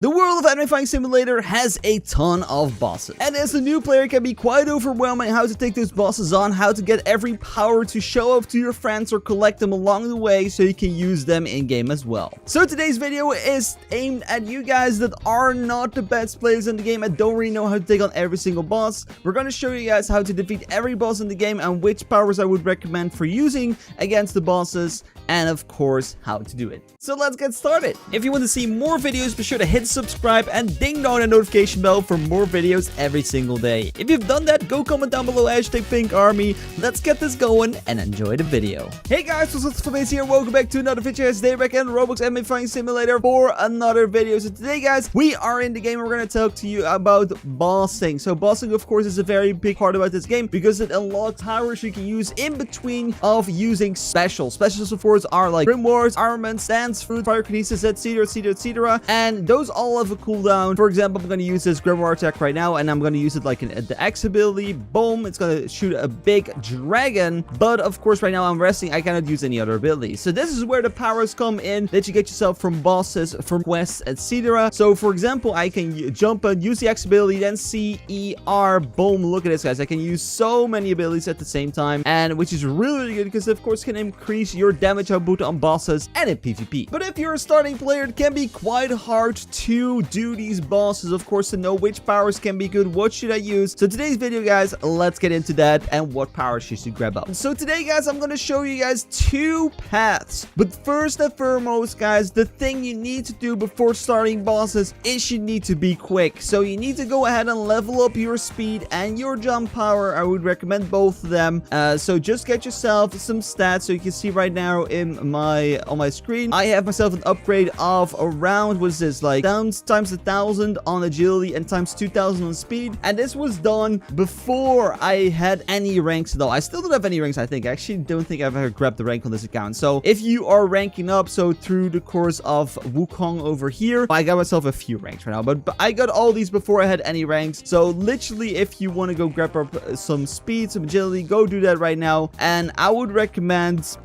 The world of Anime Fighting Simulator has a ton of bosses, and as a new player it can be quite overwhelming how to take those bosses on, how to get every power to show off to your friends or collect them along the way so you can use them in-game as well. So today's video is aimed at you guys that are not the best players in the game and don't really know how to take on every single boss. We're going to show you guys how to defeat every boss in the game and which powers I would recommend for using against the bosses, and of course how to do it. So let's get started. If you want to see more videos, be sure to hit subscribe and ding dong the notification bell for more videos every single day. If you've done that, go comment down below #PinkArmy. Let's get this going and enjoy the video. Hey guys, what's up, here? Welcome back to another video. Today back in Roblox Anime Fighting Simulator for another video. So today guys, we are in the game. We're going to talk to you about bossing. So bossing of course is a very big part about this game because it unlocks powers you can use in between of using specials. Specials of course are like grimoires, armaments, dance, fruit, pyrokinesis, etc, etc, etc, and those all have a cooldown. For example, I'm going to use this grimoire attack right now, and I'm going to use it like the X ability. Boom, it's going to shoot a big dragon, but of course right now I'm resting. I cannot use any other abilities. So this is where the powers come in that you get yourself from bosses, from quests, etc. So for example, I can jump and use the X ability, then C, E, R, boom. Look at this guys, I can use so many abilities at the same time, and which is really good because of course can increase your damage output on bosses and in PvP. But if you're a starting player, it can be quite hard to do these bosses, of course, to know which powers can be good, what should I use. So today's video guys, let's get into that and what powers you should grab up. So today guys, I'm going to show you guys two paths, but first and foremost guys, the thing you need to do before starting bosses is you need to be quick. So you need to go ahead and level up your speed and your jump power. I would recommend both of them. So just get yourself some stats. So you can see right now on my screen, I have myself an upgrade of around, what is this, like times 1,000 on agility and times 2,000 on speed, and this was done before I had any ranks though. I still don't have any ranks. I actually don't think I've ever grabbed the rank on this account. So if you are ranking up, so through the course of Wukong over here, I got myself a few ranks right now, but I got all these before I had any ranks. So literally if you want to go grab up some speed, some agility, go do that right now. And I would recommend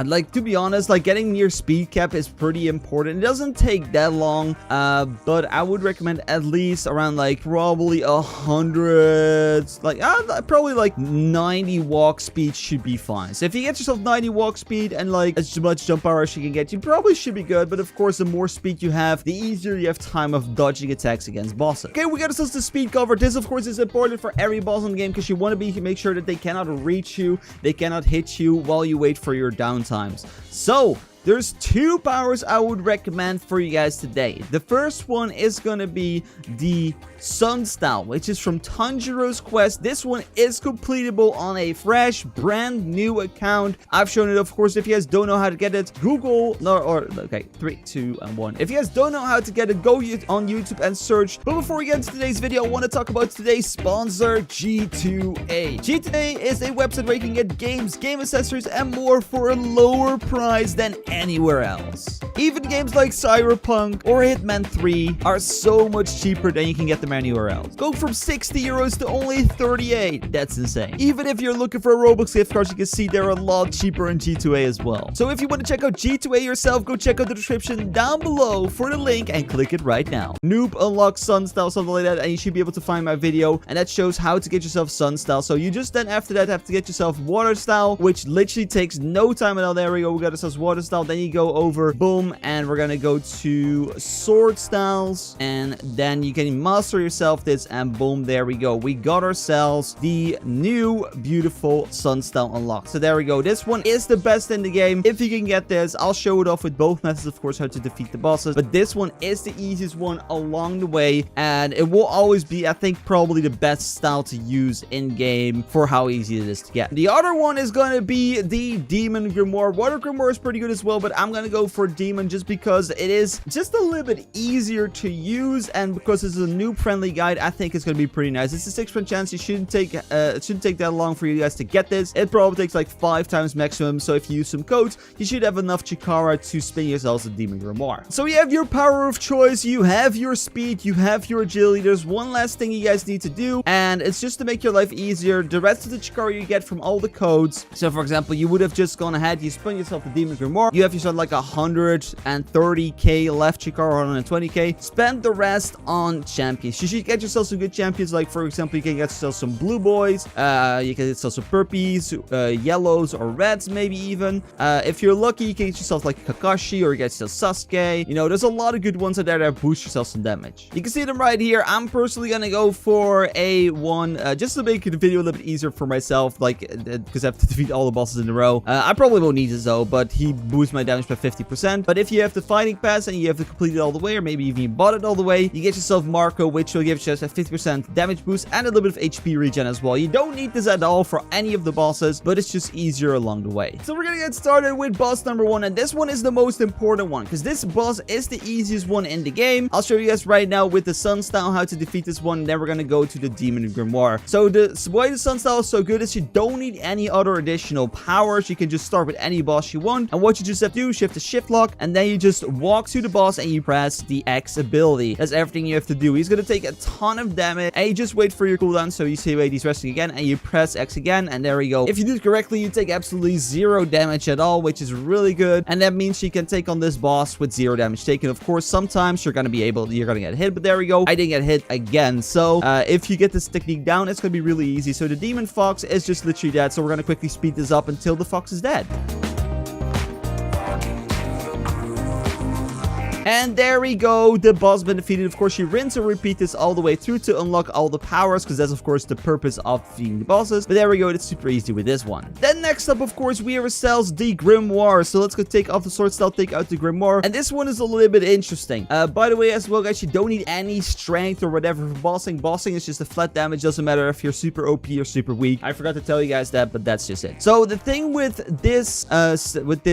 like, to be honest, like getting near speed cap is pretty important. It doesn't take that long, but I would recommend at least around like probably 100, like probably like 90 walk speed should be fine. So if you get yourself 90 walk speed and like as much jump power as you can get, you probably should be good. But of course, the more speed you have, the easier you have time of dodging attacks against bosses. Okay, we got ourselves the speed cover. This of course is important for every boss in the game because you want to make sure that they cannot reach you, they cannot hit you while you wait for your downtimes. So there's two powers I would recommend for you guys today. The first one is going to be the Sun Style, which is from Tanjiro's quest. This one is completable on a fresh, brand new account. I've shown it, of course. If you guys don't know how to get it, Google, okay, 3, 2, and 1. If you guys don't know how to get it, go on YouTube and search. But before we get into today's video, I want to talk about today's sponsor, G2A. G2A is a website where you can get games, game accessories, and more for a lower price than anywhere else. Even games like Cyberpunk or Hitman 3 are so much cheaper than you can get them anywhere else. Go from 60 euros to only 38. That's insane. Even if you're looking for a Roblox gift card, you can see they're a lot cheaper in G2A as well. So if you want to check out G2A yourself, go check out the description down below for the link and click it right now. Noob unlocks Sun Style, something like that, and you should be able to find my video, and that shows how to get yourself Sun Style. So you just then after that have to get yourself Water Style, which literally takes no time at all. There we go. We got ourselves Water Style. Then you go over, boom, and we're gonna go to Sword Styles, and then you can master yourself this, and boom, there we go. We got ourselves the new beautiful Sun Style unlocked. So there we go. This one is the best in the game. If you can get this, I'll show it off with both methods, of course, how to defeat the bosses, but this one is the easiest one along the way, and it will always be, I think, probably the best style to use in game for how easy it is to get. The other one is gonna be the Demon Grimoire. Water Grimoire is pretty good as well, but I'm gonna go for Demon just because it is just a little bit easier to use, and because it's a noob friendly guide, I think it's gonna be pretty nice. It's a 6% chance. It shouldn't take that long for you guys to get this. It probably takes like 5 times maximum, so if you use some codes, you should have enough Chikara to spin yourselves a Demon Grimoire. So you have your power of choice, you have your speed, you have your agility. There's one last thing you guys need to do, and it's just to make your life easier. The rest of the Chikara you get from all the codes. So for example, you would have just gone ahead, you spun yourself the Demon Grimoire, you you have yourself like 130k left, Chikar, or 120k, spend the rest on champions. You should get yourself some good champions. Like, for example, you can get yourself some blue boys, you can get yourself some purpies, yellows or reds, maybe even. If you're lucky, you can get yourself like Kakashi, or you get yourself Sasuke. You know, there's a lot of good ones out there that boost yourself some damage. You can see them right here. I'm personally gonna go for a one, just to make the video a little bit easier for myself, like, because I have to defeat all the bosses in a row. I probably won't need this though, but he boosts my damage by 50%. But if you have the fighting pass and you have to complete it all the way, or maybe even you bought it all the way, you get yourself Marco, which will give you just a 50% damage boost and a little bit of HP regen as well. You don't need this at all for any of the bosses, but it's just easier along the way. So we're gonna get started with boss number 1, and this one is the most important one, because this boss is the easiest one in the game. I'll show you guys right now with the Sun style how to defeat this one, and then we're gonna go to the Demon Grimoire. So why the Sun style is so good is you don't need any other additional powers. You can just start with any boss you want, and what you just have to do is shift the shift lock, and then you just walk to the boss and you press the X ability. That's everything you have to do. He's gonna take a ton of damage, and you just wait for your cooldown. So you see, wait, he's resting again, and you press X again, and there we go. If you do it correctly, you take absolutely 0 damage at all, which is really good, and that means you can take on this boss with 0 damage taken. Of course, sometimes you're gonna get hit, but there we go. I didn't get hit again. So if you get this technique down, it's gonna be really easy. So the Demon Fox is just literally dead. So we're gonna quickly speed this up until the fox is dead. And there we go, the boss been defeated. Of course, you rinse and repeat this all the way through to unlock all the powers, because that's of course the purpose of defeating the bosses. But there we go, it's super easy with this one. Then next up, of course, we have ourselves the grimoire. So let's go take off the sword style, take out the grimoire, and this one is a little bit interesting. By the way, as well, guys, you don't need any strength or whatever for bossing. Bossing is just a flat damage. Doesn't matter if you're super OP or super weak. I forgot to tell you guys that, but that's just it. So the thing with this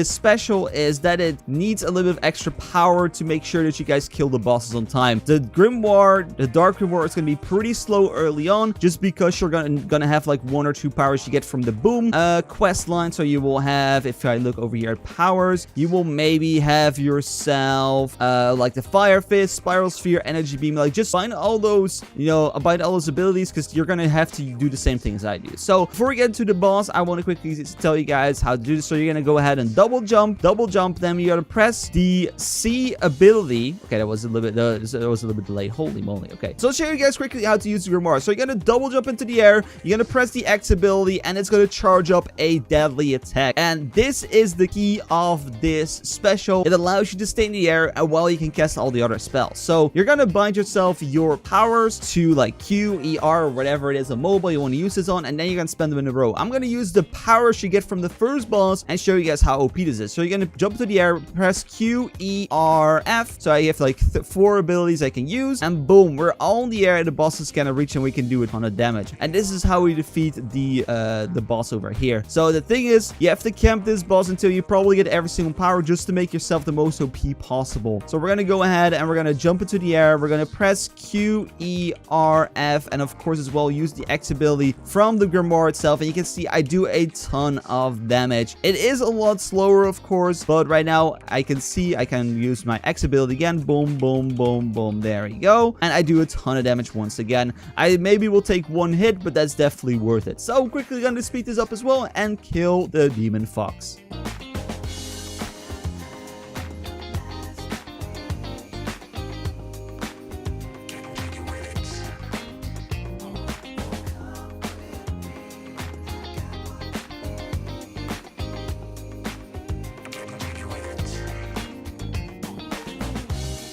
special is that it needs a little bit of extra power to make sure that you guys kill the bosses on time. The grimoire, the dark grimoire, is going to be pretty slow early on, just because you're gonna have like 1 or 2 powers you get from the boom quest line. So you will have, if I look over here at powers, you will maybe have yourself like the fire fist, spiral sphere, energy beam. Like, just find all those, you know, find all those abilities, because you're gonna have to do the same thing as I do. So before we get into the boss, I want to quickly tell you guys how to do this. So you're gonna go ahead and double jump, then you gotta press the C ability. Okay, that was a little bit delayed. Holy moly. Okay, so I'll show you guys quickly how to use the grimoire. So you're gonna double jump into the air, you're gonna press the X ability, and it's gonna charge up a deadly attack. And this is the key of this special. It allows you to stay in the air while you can cast all the other spells. So you're gonna bind yourself your powers to like Q, E, R, or whatever it is, a mobile you want to use this on, and then you're gonna spend them in a row. I'm gonna use the powers you get from the first boss and show you guys how OP this is. So you're gonna jump to the air, press Q, E, R, F. So I have like 4 abilities I can use, and boom, we're all in the air. The boss is gonna reach, and we can do a ton of damage. And this is how we defeat the boss over here. So the thing is, you have to camp this boss until you probably get every single power, just to make yourself the most OP possible. So we're gonna go ahead and we're gonna jump into the air. We're gonna press Q, E, R, F, and of course as well use the X ability from the grimoire itself. And you can see I do a ton of damage. It is a lot slower, of course, but right now I can see I can use my X ability again. Boom, boom, boom, boom. There we go. And I do a ton of damage once again. I maybe will take 1 hit, but that's definitely worth it. So quickly gonna speed this up as well and kill the Demon Fox.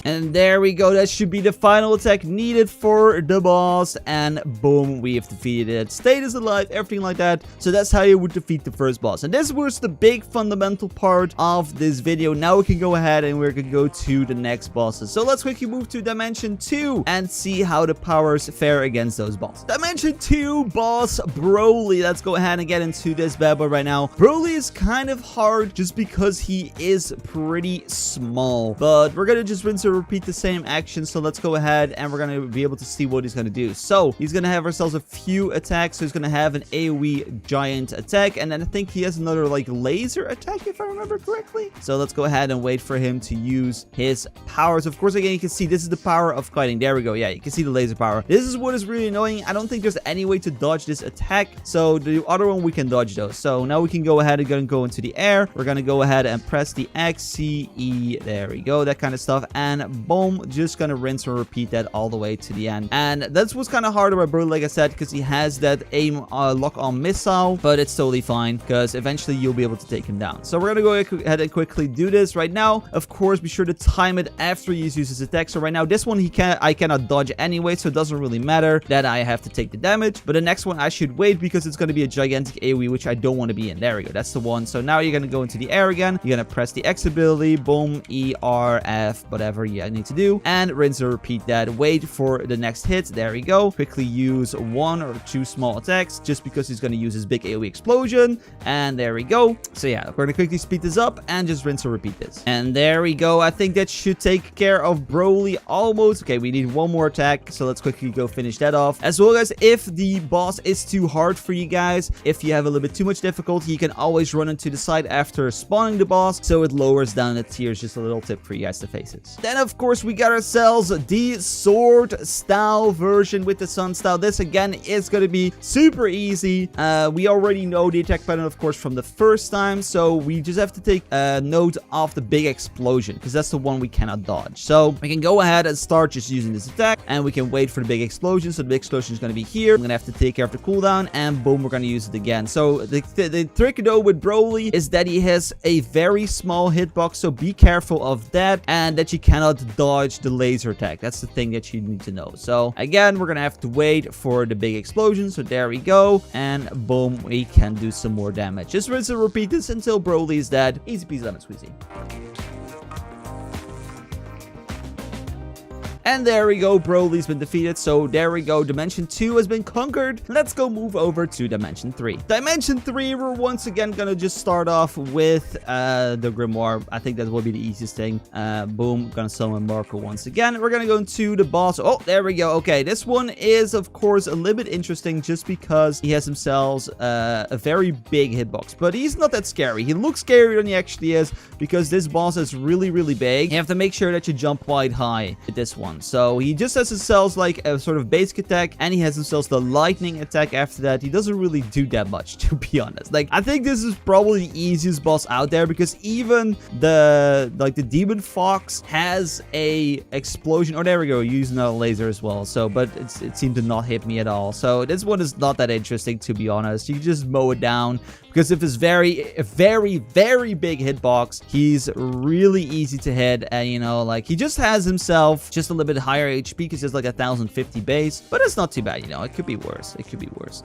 And there we go. That should be the final attack needed for the boss. And boom, we have defeated it. Status alive, everything like that. So that's how you would defeat the first boss. And this was the big fundamental part of this video. Now we can go ahead and we're gonna go to the next bosses. So let's quickly move to Dimension 2 and see how the powers fare against those bosses. Dimension 2 boss Broly. Let's go ahead and get into this bad boy right now. Broly is kind of hard just because he is pretty small. But we're gonna just rinse and repeat the same action. So let's go ahead and we're going to be able to see what he's going to do. So he's going to have ourselves a few attacks. So he's going to have an AoE giant attack. And then I think he has another like laser attack, if I remember correctly. So let's go ahead and wait for him to use his powers. Of course, again, you can see this is the power of kiting. There we go. Yeah, you can see the laser power. This is what is really annoying. I don't think there's any way to dodge this attack. So the other one we can dodge though. So now we can go ahead and go into the air. We're going to go ahead and press the X, C, E. There we go. That kind of stuff. And boom, just going to rinse and repeat that all the way to the end. And that's what's kind of harder by Broly, like I said, because he has that aim lock-on missile, but it's totally fine because eventually you'll be able to take him down. So we're going to go ahead and quickly do this right now. Of course, be sure to time it after he uses his attack. So right now, this one I cannot dodge anyway, so it doesn't really matter that I have to take the damage. But the next one I should wait because it's going to be a gigantic AoE, which I don't want to be in. There we go. That's the one. So now you're going to go into the air again. You're going to press the X ability. Boom, E, R, F, whatever you need to do. And rinse and repeat that. Wait for the next hit. There we go. Quickly use 1 or 2 small attacks just because he's going to use his big AoE explosion. And there we go. So yeah, we're going to quickly speed this up and just rinse and repeat this. And there we go. I think that should take care of Broly almost. Okay, we need one more attack. So let's quickly go finish that off. As well, guys, if the boss is too hard for you guys, if you have a little bit too much difficulty, you can always run into the side after spawning the boss. So it lowers down the tiers. Just a little tip for you guys to face it. Then, of course, we got ourselves the sword style version with the sun style. This, again, is going to be super easy. We already know the attack pattern, of course, from the first time. So we just have to take note of the big explosion because that's the one we cannot dodge. So we can go ahead and start just using this attack and we can wait for the big explosion. So the big explosion is going to be here. I'm going to have to take care of the cooldown and boom, we're going to use it again. So the trick though with Broly is that he has a very small hitbox. So be careful of that and that you cannot dodge the laser attack. That's the thing that you need to know. So again, we're going to have to wait for the big explosion. So there we go. And boom, we can do some more damage. Just rinse and repeat this until Broly is dead. Easy peasy lemon squeezy. And there we go, Broly's been defeated. So there we go, Dimension 2 has been conquered. Let's go move over to Dimension 3. Dimension 3, we're once again gonna just start off with the grimoire. I think that will be the easiest thing. Boom, gonna summon Marco once again. We're gonna go into the boss. Oh, there we go. Okay, this one is, of course, a little bit interesting just because he has himself a very big hitbox. But he's not that scary. He looks scarier than he actually is because this boss is really, really big. You have to make sure that you jump quite high with this one. So he just has himself like a sort of basic attack and he has himself the lightning attack after that. He doesn't really do that much, to be honest. Like, I think this is probably the easiest boss out there because even the demon fox has a explosion. Oh, there we go, using a laser as well. So, but it seemed to not hit me at all. So this one is not that interesting, to be honest. You can just mow it down because of his very big hitbox. He's really easy to hit, and you know, like, he just has himself just a little bit higher HP because it's like 1050 base, but it's not too bad, you know. It could be worse. It could be worse.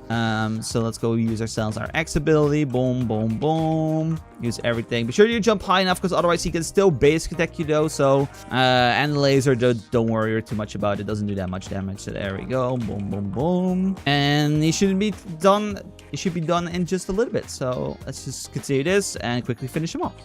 So let's go use ourselves our X ability. Boom, boom, boom. Use everything. Be sure you jump high enough because otherwise he can still basic attack you though. So and the laser, don't worry too much about it. It doesn't do that much damage. So there we go. Boom, boom, boom. And he shouldn't be done. It should be done in just a little bit. So let's just continue this and quickly finish him off.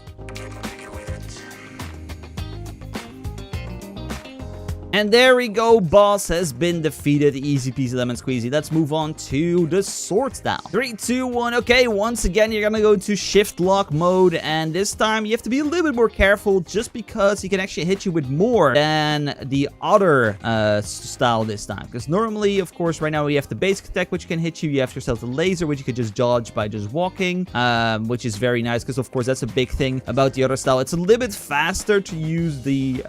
And there we go, boss has been defeated. Easy peasy lemon squeezy. Let's move on to the sword style. 3, 2, 1. Okay, once again, you're gonna go to shift lock mode. And this time, you have to be a little bit more careful just because he can actually hit you with more than the other style this time. Because normally, of course, right now, we have the basic attack, which can hit you. You have yourself the laser, which you can just dodge by just walking, which is very nice because, of course, that's a big thing about the other style. It's a little bit faster to use the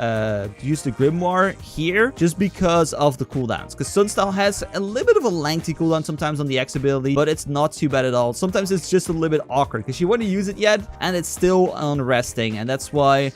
grimoire here just because of the cooldowns, because Sun style has a little bit of a lengthy cooldown sometimes on the X ability, but it's not too bad at all. Sometimes it's just a little bit awkward because you want to use it yet and it's still on resting, and that's why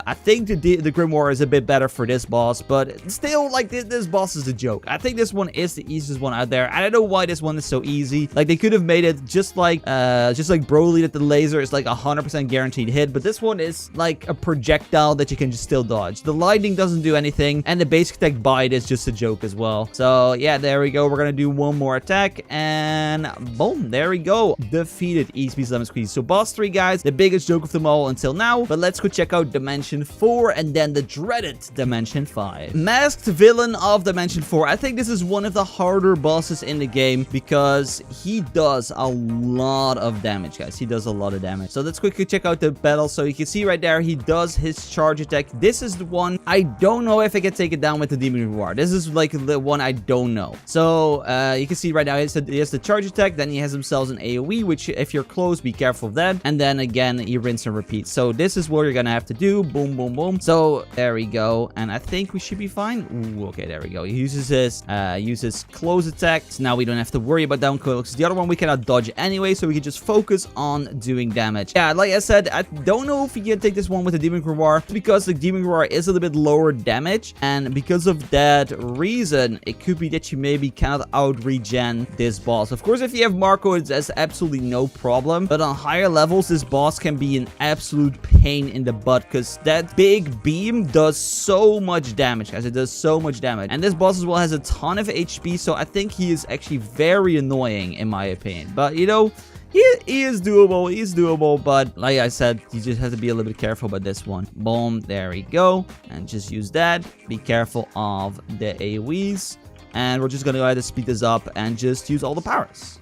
I think the grimoire is a bit better for this boss, but still, like, this boss is a joke. I think this one is the easiest one out there. I don't know why this one is so easy. Like, they could have made it just like Broly, that the laser is like 100% guaranteed hit, but this one is like a projectile that you can just still dodge. The lightning doesn't do anything, and the basic attack bite is just a joke as well. So yeah, there we go. We're gonna do one more attack, and boom, there we go. Defeated. Easy peasy lemon squeeze. So boss 3, guys, the biggest joke of them all until now. But let's go check out Dimension 4 and then the dreaded Dimension 5. Masked Villain of Dimension 4. I think this is one of the harder bosses in the game because he does a lot of damage, guys. He does a lot of damage. So let's quickly check out the battle. So you can see right there, he does his charge attack. This is the one I don't know if I can take it down with the Demon Grimoire. This is like the one I don't know. So you can see right now he has the charge attack. Then he has himself an AoE, which if you're close, be careful of that. And then again, you rinse and repeat. So this is what you're gonna have to do. Boom, boom, boom. So there we go. And I think we should be fine. Ooh, okay, there we go. He uses his close attack. So now we don't have to worry about down clicks. The other one we cannot dodge anyway, so we can just focus on doing damage. Yeah, like I said, I don't know if you can take this one with the Demon Grimoire because the Demon Grimoire is a little bit lower damage, and because of that reason, it could be that you maybe cannot out-regen this boss. Of course, if you have Marco, that's absolutely no problem, but on higher levels, this boss can be an absolute pain in the butt because that big beam does so much damage, guys. It does so much damage, and this boss as well has a ton of HP, so I think he is actually very annoying in my opinion. But you know, he is doable. He's doable, but like I said, you just have to be a little bit careful about this one. Boom, there we go, and just use that. Be careful of the AoEs, and we're just gonna go ahead and speed this up and just use all the powers.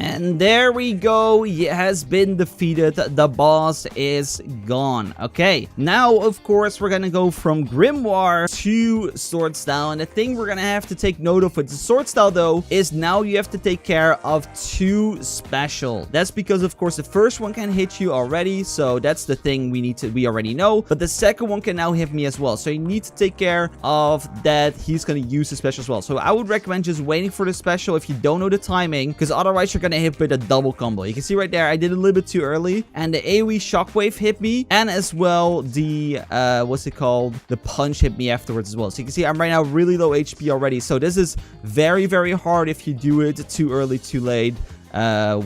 And there we go. He has been defeated. The boss is gone. Okay, now of course we're gonna go from grimoire to sword style, and the thing we're gonna have to take note of with the sword style though is now you have to take care of 2 special. That's because of course the first one can hit you already, so that's the thing we already know, but the second one can now hit me as well, so you need to take care of that. He's gonna use the special as well, so I would recommend just waiting for the special if you don't know the timing, because otherwise you're gonna hit with a double combo. You can see right there, I did a little bit too early, and the AoE shockwave hit me, and as well the what's it called, the punch hit me afterwards as well. So you can see I'm right now really low HP already, so this is very, very hard if you do it too early, too late.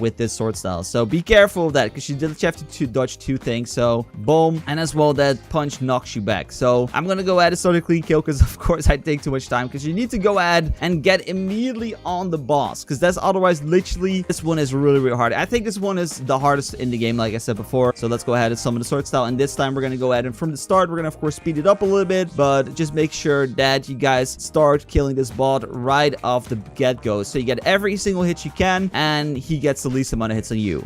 With this sword style, so be careful of that because you have to dodge 2 things. So boom, and as well that punch knocks you back. So I'm gonna go ahead and start a clean kill because of course I take too much time, because you need to go ahead and get immediately on the boss, because that's otherwise literally this one is really, really hard. I think this one is the hardest in the game, like I said before. So let's go ahead and summon the sword style, and this time we're gonna go ahead and from the start we're gonna of course speed it up a little bit, but just make sure that you guys start killing this bot right off the get-go, so you get every single hit you can, and he gets the least amount of hits on you.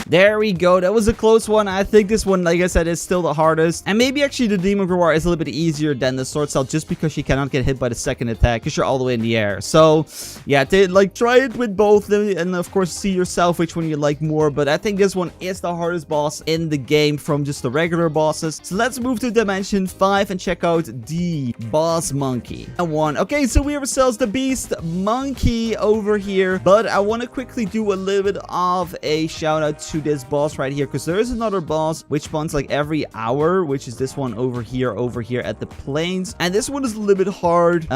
There we go. That was a close one. I think this one, like I said, is still the hardest. And maybe actually the Demon Grimoire is a little bit easier than the sword style, just because you cannot get hit by the second attack because you're all the way in the air. So yeah, try it with both and of course see yourself which one you like more. But I think this one is the hardest boss in the game from just the regular bosses. So let's move to Dimension 5 and check out the boss monkey. Okay, so we have ourselves the beast monkey over here. But I want to quickly do a little bit of a shout out to this boss right here, because there is another boss which spawns like every hour, which is this one over here at the plains, and this one is a little bit hard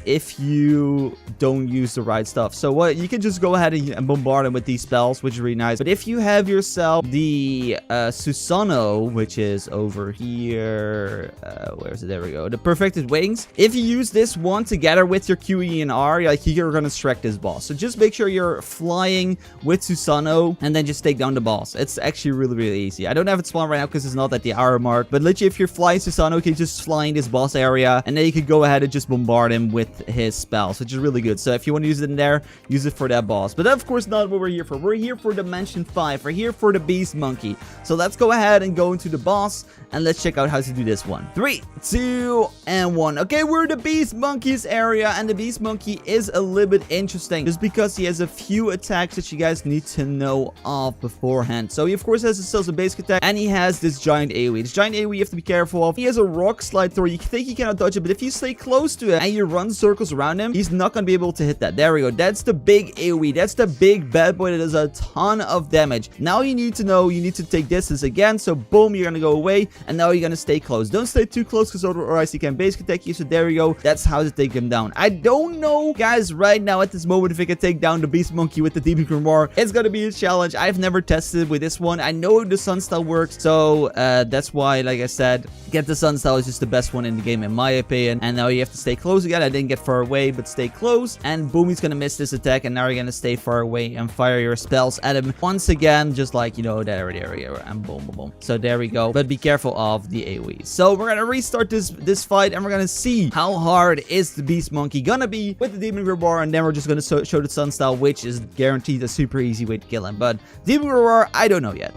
if you don't use the right stuff. So what you can just go ahead and bombard him with these spells, which is really nice. But if you have yourself the Susanoo, which is over here, where is it? There we go, the perfected wings. If you use this one together with your QE and R, like, you're gonna Shrek this boss. So just make sure you're flying with Susanoo and then just take down the boss. It's actually really, really easy. I don't have it spawned right now because it's not at the hour mark, but literally if you're flying Susanoo, you can just fly in this boss area, and then you can go ahead and just bombard him with his spells, which is really good. So if you want to use it in there, use it for that boss. But that's of course not what we're here for. We're here for Dimension 5. We're here for the beast monkey. So let's go ahead and go into the boss, and let's check out how to do this one. 3, 2, and 1. Okay, we're in the beast monkey's area, and the beast monkey is a little bit interesting just because he has a few attacks that you guys need to know of before beforehand. So he of course has himself a basic attack, and he has this giant AoE. This giant AoE you have to be careful of. He has a rock slide throw. You think you cannot dodge it, but if you stay close to it and you run circles around him, he's not going to be able to hit that. There we go. That's the big AoE. That's the big bad boy that does a ton of damage. Now you need to know you need to take distance again. So boom, you're going to go away, and now you're going to stay close. Don't stay too close because otherwise he can basic attack you. So there we go. That's how to take him down. I don't know, guys, right now at this moment if I can take down the beast monkey with the demon grimoire. It's going to be a challenge. I've never tested with this one. I know the sunstyle works, so that's why, like I said, get the sunstyle is just the best one in the game in my opinion. And now you have to stay close again. I didn't get far away, but stay close, and boom, he's gonna miss this attack, and now you're gonna stay far away and fire your spells at him once again, just like, you know, there, and boom, boom, boom. So there we go, but be careful of the AoE. So we're gonna restart this fight, and we're gonna see how hard is the beast monkey gonna be with the demon grimoire, and then we're just gonna show the sunstyle, which is guaranteed a super easy way to kill him. But demon grimoire, I don't know yet.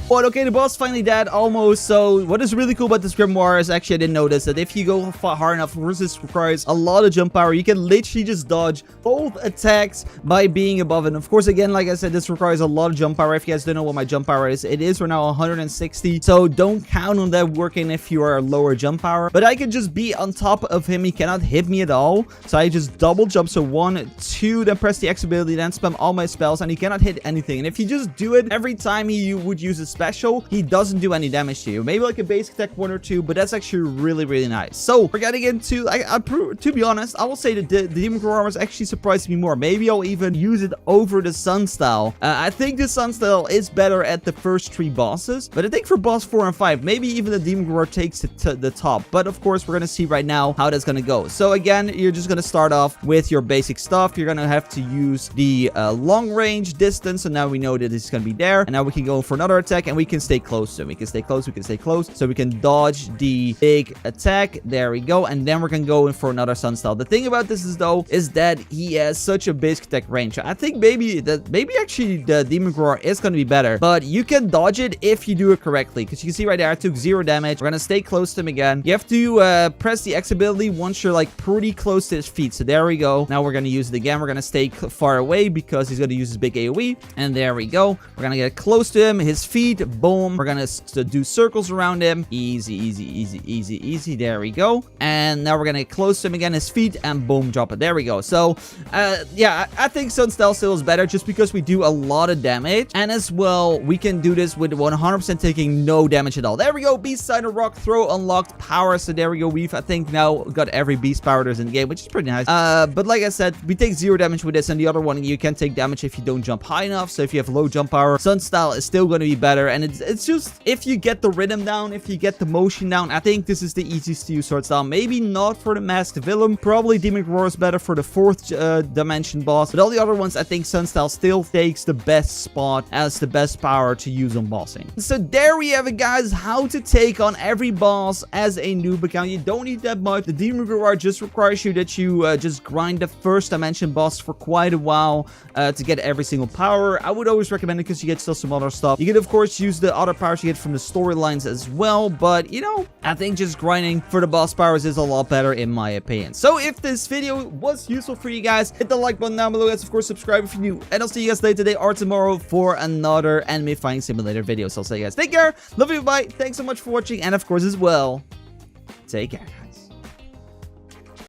But okay, the boss finally dead, almost. So what is really cool about this grimoire is actually I didn't notice that if you go hard enough, this requires a lot of jump power. You can literally just dodge both attacks by being above it. And of course, again, like I said, this requires a lot of jump power. If you guys don't know what my jump power is, it is right now 160. So don't count on that working if you are a lower jump power. But I can just be on top of him. He cannot hit me at all. So I just double jump. So 1, 2, then press the X ability, then spam all my spells, and he cannot hit anything. And if you just do it every time he would use a special, he doesn't do any damage to you. Maybe like a basic attack 1 or 2, but that's actually really, really nice. So we're getting into, to be honest, I will say that the demon grimoire was actually surprised me more. Maybe I'll even use it over the sunstyle. I think the sunstyle is better at the first 3 bosses, but I think for boss 4 and 5, maybe even the demon grimoire takes it to the top. But of course, we're gonna see right now how that's gonna go. So again, you're just gonna start off with your basic stuff. You're gonna have to use the long range distance. So now we know that it's gonna be there, and now we can go for another attack, and we can stay close to him. We can stay close, so we can dodge the big attack. There we go, and then we're gonna go in for another sunstyle. The thing about this is though is that he has such a basic attack range. I think maybe actually the demon grimoire is gonna be better, but you can dodge it if you do it correctly, because you can see right there I took 0 damage. We're gonna stay close to him again. You have to press the X ability once you're like pretty close to his feet. So there we go. Now we're gonna use it again. We're gonna stay far away because he's gonna use his big AoE, and there we go. We're gonna get close to him, his feet, boom. We're gonna do circles around him. Easy, easy, easy, easy, easy. There we go. And now we're gonna get close to him again, his feet, and boom, drop it. There we go. So, yeah, I think sunstyle still is better just because we do a lot of damage. And as well, we can do this with 100% taking no damage at all. There we go. Beast Side of Rock Throw unlocked power. So there we go. We've, I think, now got every beast power there's in the game, which is pretty nice. But like I said, we take 0 damage with this, and the other one, you can take damage if you don't jump high enough. So if you have low jump power, sunstyle is still going to be better. And it's just, if you get the rhythm down, if you get the motion down, I think this is the easiest to use sword style. Maybe not for the masked villain. Probably demon grimoire is better for the 4th dimension boss. But all the other ones, I think sunstyle still takes the best spot as the best power to use on bossing. So there we have it, guys. How to take on every boss as a noob account. You don't need that much. The demon grimoire just requires you that you just grind the 1st dimension boss for quite a while to get every single power. I would always recommend it because you get still some other stuff. You can of course use the other powers you get from the storylines as well, but you know, I think just grinding for the boss powers is a lot better in my opinion. So if this video was useful for you guys, hit the like button down below, guys. Of course, subscribe if you're new, and I'll see you guys later today or tomorrow for another anime fighting simulator video. So I'll say, guys, take care, love you, bye, thanks so much for watching, and of course as well, take care.